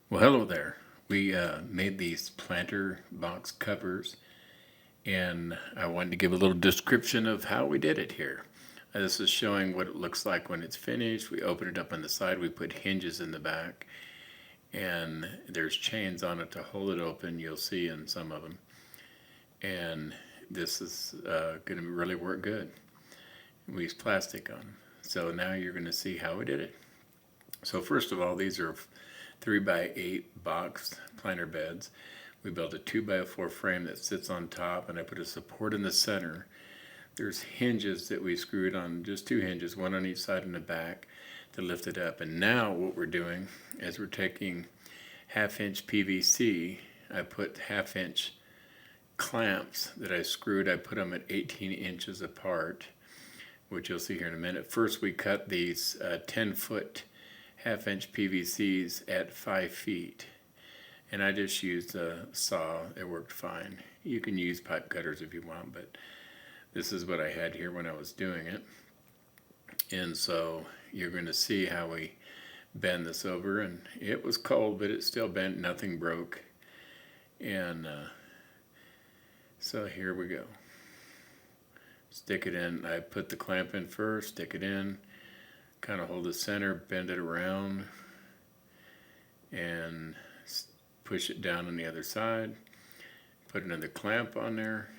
Well, hello there. We made these planter box covers, and I wanted to give a little description of how we did it here. This is showing what it looks like when it's finished. We open it up on the side, we put hinges in the back, and there's chains on it to hold it open. You'll see in some of them. And this is going to really work good. We use plastic on them. So now you're going to see how we did it. So first of all, these are 3x8 box planter beds. We built a 2x4 frame that sits on top, and I put a support in the center. There's hinges that we screwed on, just two hinges, one on each side and the back, to lift it up. And now what we're doing is we're taking 1/2 inch PVC. I put 1/2 inch clamps that I screwed. I put them at 18 inches apart, which you'll see here in a minute. First, we cut these 10-foot 1/2 inch PVCs at 5 feet. And I just used a saw. It worked fine. You can use pipe cutters if you want, but this is what I had here when I was doing it. And so you're going to see how we bend this over. And it was cold, but it still bent. Nothing broke. And so here we go. Stick it in. I put the clamp in first, stick it in, kind of hold the center, bend it around, and push it down on the other side. Put another clamp on there.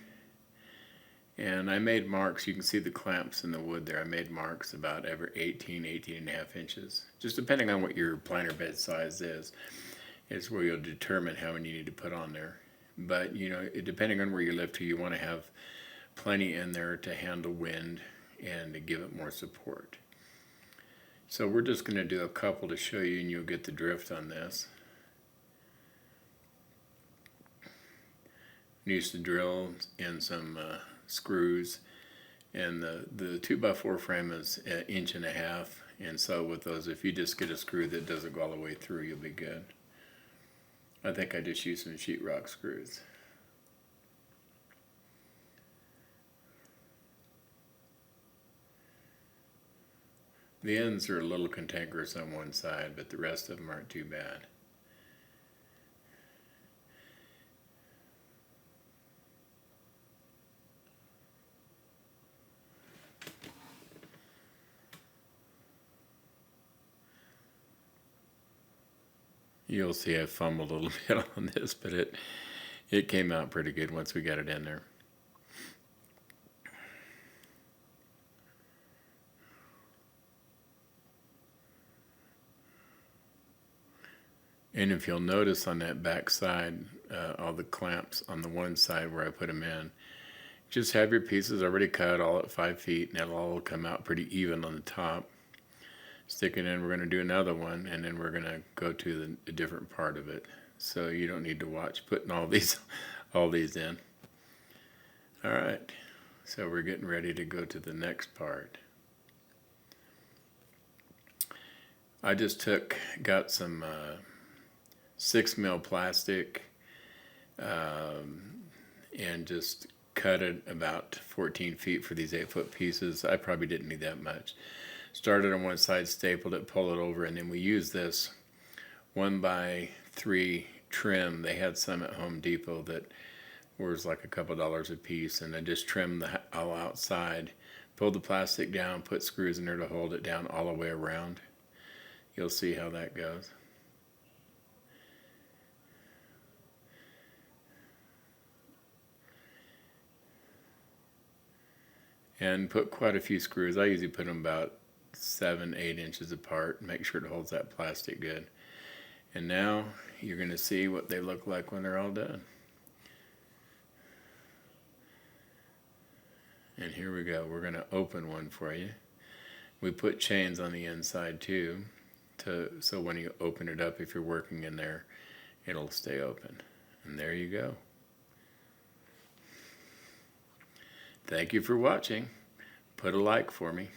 And I made marks. You can see the clamps in the wood there. I made marks about every 18 and a half inches. Just depending on what your planter bed size is where you'll determine how many you need to put on there. But, you know, depending on where you live to, you want to have plenty in there to handle wind and to give it more support. So we're just going to do a couple to show you, and you'll get the drift on this. Used to drill in some screws, and the 2x4 frame is 1.5 inches, and so with those, if you just get a screw that doesn't go all the way through, you'll be good. I think I just used some sheetrock screws. The ends are a little cantankerous on one side, but the rest of them aren't too bad. You'll see I fumbled a little bit on this, but it came out pretty good once we got it in there. And if you'll notice on that back side, all the clamps on the one side where I put them in, just have your pieces already cut all at 5 feet, and it'll all come out pretty even on the top. Stick it in, we're going to do another one, and then we're going to go to the different part of it. So you don't need to watch putting all these in. All right, so we're getting ready to go to the next part. I just got some 6 mil plastic and just cut it about 14 feet for these 8-foot pieces. I probably didn't need that much. Started on one side, stapled it, pull it over, and then we used this 1x3 trim. They had some at Home Depot that was like a couple dollars a piece, and I just trimmed the all outside, pulled the plastic down, put screws in there to hold it down all the way around. You'll see how that goes. And put quite a few screws. I usually put them about 7-8 inches apart. Make sure it holds that plastic good. And now you're going to see what they look like when they're all done. And here we go. We're going to open one for you. We put chains on the inside too, so when you open it up, if you're working in there, it'll stay open. And there you go. Thank you for watching. Put a like for me.